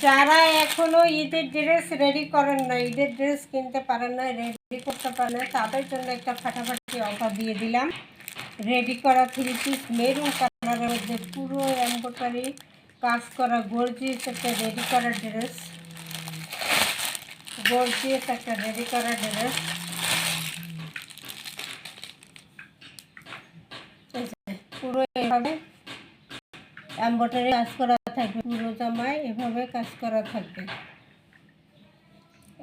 যারা এখনো ঈদের ড্রেস রেডি করেন না, ঈদের ড্রেস কিনতে পারেন না, রেডি করতে পারেন না, তাদের জন্য একটা ফাটাফাটি অফার দিয়ে দিলাম। রেডি করা 3 পিস মেরুন কালারের মধ্যে পুরো এমব্রয়ডারি কাজ করা গর্জিয়াস একটা রেডি করা ড্রেস, গর্জিয়াস একটা রেডি করা ড্রেস। পুরো এভাবে এমব্রয়ডারি কাজ করা থাকবে, পুরো জামায় এভাবে কাজ করা থাকবে।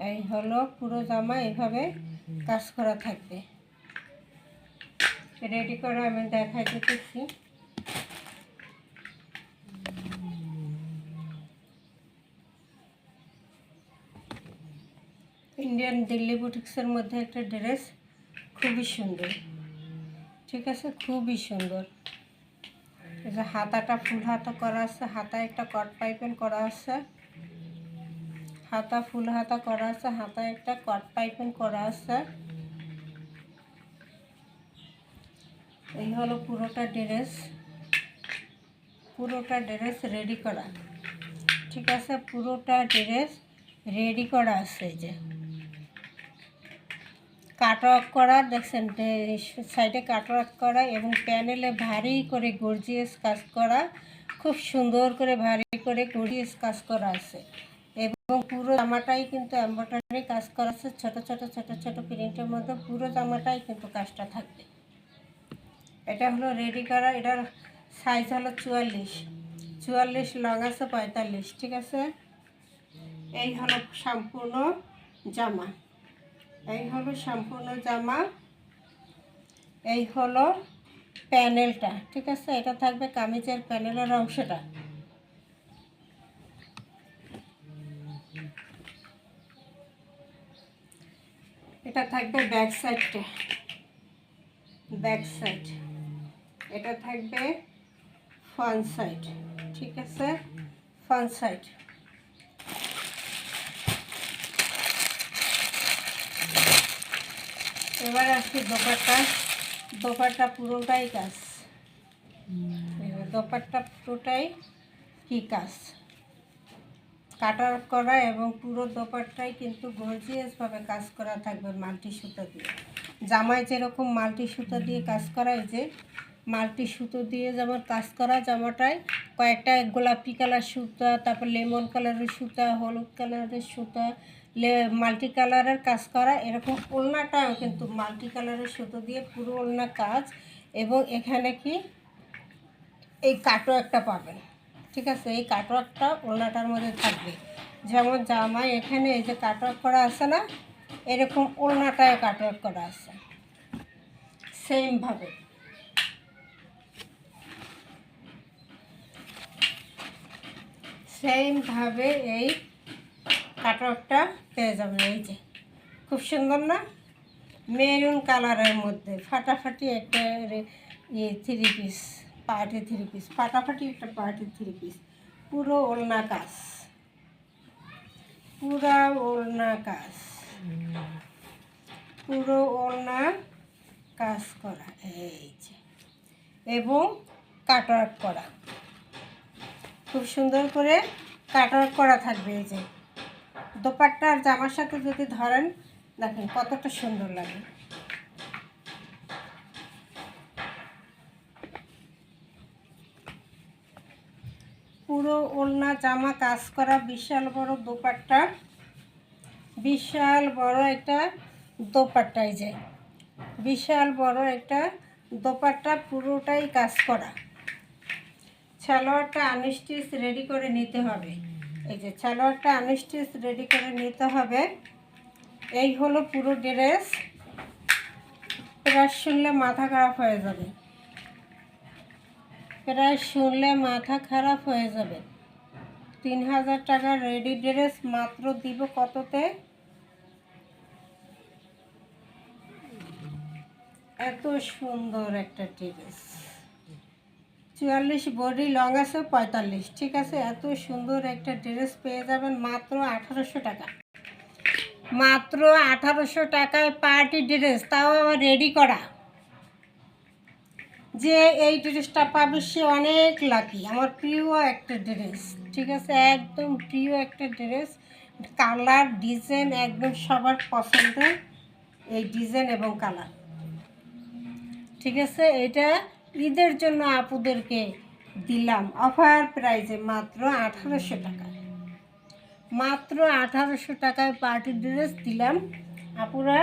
এই হলো পুরো জামা এভাবে কাজ করা থাকবে। রেডি করা আমি দেখাই দিতেছি। ইন্ডিয়ান দিল্লি বুটিক্সের মধ্যে একটা ড্রেস, খুবই সুন্দর, ঠিক আছে, খুবই সুন্দর। এই যে হাতাটা ফুল হাতা করা আছে, হাতায় একটা কট পাইপিং করা আছে, হাতা ফুল হাতা করা আছে, হাতায় একটা কট পাইপিং করা আছে। এই হলো পুরোটা ড্রেস, পুরোটা ড্রেস রেডি করা, ঠিক আছে, পুরোটা ড্রেস রেডি করা আছে। এই যে কাটওয়ার্ক করা দেখছেন, সাইডে কাটওয়ার্ক করা এবং প্যানেলে ভারী করে গর্জিয়াস কাজ করা, খুব সুন্দর করে ভারী করে গর্জিয়াস কাজ করা আছে। এবং পুরো জামাটাই কিন্তু এমব্রয়ডারি কাজ করা আছে, ছোট ছোট ছোট ছোট প্রিন্টের মধ্যে পুরো জামাটাই কিন্তু কাজটা থাকবে। এটা হলো রেডি করা, এটার সাইজ হলো 44, লং আছে 45, ঠিক আছে। এই হলো সম্পূর্ণ জামা, এই হলো সম্পূর্ণ জামা, এই হলো প্যানেলটা, ঠিক আছে। এটা থাকবে কামিজের প্যানেলের অংশটা। এটা থাকবে ব্যাক সাইডটা, ব্যাক সাইড। এটা থাকবে ফ্রন্ট সাইড, ঠিক আছে, ফ্রন্ট সাইড। এবার আসছি দোপাট্টা, দোপাট্টা পুরোটাই কাজ, দোপাট্টা পুরোটাই কি কাজ, কাটার করা এবং পুরো দোপাট্টাই কিন্তু গর্জিয়াসভাবে কাজ করা থাকবে মাল্টি সুতা দিয়ে। জামায় যেরকম মাল্টি সুতা দিয়ে কাজ করা, এই যে মাল্টি সুতো দিয়ে যেমন কাজ করা, জামাটায় কয়েকটা গোলাপি কালার সুতা, তারপর লেমন কালারের সুতা, হলুদ কালারের সুতা, মাল্টি কালারের কাজ করা, এরকম ওড়নাটাও কিন্তু মাল্টি কালারের সুতো দিয়ে পুরো ওড়না কাজ। এবং এখানে কি এই কাটওয়ার্কটা পাবেন, ঠিক আছে, এই কাটওয়ার্কটা ওড়নাটার মধ্যে থাকবে। যেমন জামায় এখানে এই যে কাটওয়ার্ক করা আছে না, এরকম ওড়নাটায় কাটওয়ার্ক করা আছে সেমভাবে। সেমভাবে এই কাটওয়ার্কটা পেয়ে যাবেন। এই যে খুব সুন্দর না, মেরুন কালারের মধ্যে ফাটাফাটি একটা 3 পিস, পার্টি 3 পিস, ফাটাফাটি একটা পার্টি 3 পিস, পুরো ওড়না কাজ, পুরো ওড়না কাজ, পুরো ওড়না কাজ করা, এই যে, এবং কাটওয়ার্ক করা, খুব সুন্দর করে কাটওয়ার্ক করা থাকবে। এই যে দোপাট্টা আর জামার সাথে যদি ধরেন, দেখেন কতটা সুন্দর লাগে। পুরো ওড়না জামা কাজ করা, বিশাল বড় দোপাট্টা, বিশাল বড় একটা দোপাট্টা, এই যে বিশাল বড় একটা দোপাট্টা, পুরোটাই কাজ করা। সালোয়ারটা আনস্টিচ রেডি করে নিতে হবে, এই যে সালোয়ারটা আনস্টিচ রেডি করে নিতে হবে। এই হলো পুরো ড্রেস। প্রায় শুনলে মাথা খারাপ হয়ে যাবে, প্রায় শুনলে মাথা খারাপ হয়ে যাবে। 3000 টাকার রেডি ড্রেস মাত্র দিব কততে? এত সুন্দর একটা ড্রেস, 44 বডি, লং আছে 45, ঠিক আছে। এত সুন্দর একটা ড্রেস পেয়ে যাবেন মাত্র 1800 টাকা, মাত্র 1800 টাকায় পার্টি ড্রেস, তাও আবার রেডি করা, যে এই ড্রেসটা পাবে সে অনেক লাকি। আমার প্রিয় একটা ড্রেস, ঠিক আছে, একদম প্রিয় একটা ড্রেস। কালার ডিজাইন একদম সবার পছন্দের এই ডিজাইন এবং কালার, ঠিক আছে। এটা ঈদের জন্য আপুদেরকে দিলাম অফার প্রাইজে মাত্র 1800 টাকা, মাত্র 1800 টাকায় পার্টি ড্রেস দিলাম। আপুরা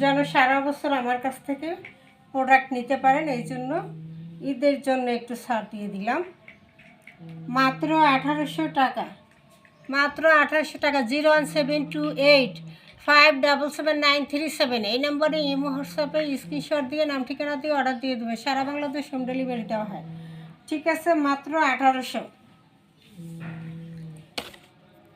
যেন সারা বছর আমার কাছ থেকে প্রোডাক্ট নিতে পারেন, এই জন্য ঈদের জন্য একটু ছাড় দিয়ে দিলাম। মাত্র 1800 টাকা, মাত্র 1800 টাকা। 01728577937 এই নম্বরে ইমো হোয়াটসঅ্যাপে স্ক্রিনশট দিয়ে নাম ঠিকানা দিয়ে অর্ডার দিয়ে দেবে। সারা বাংলাদেশ হোম ডেলিভারি দেওয়া হয়, ঠিক আছে। মাত্র 1800।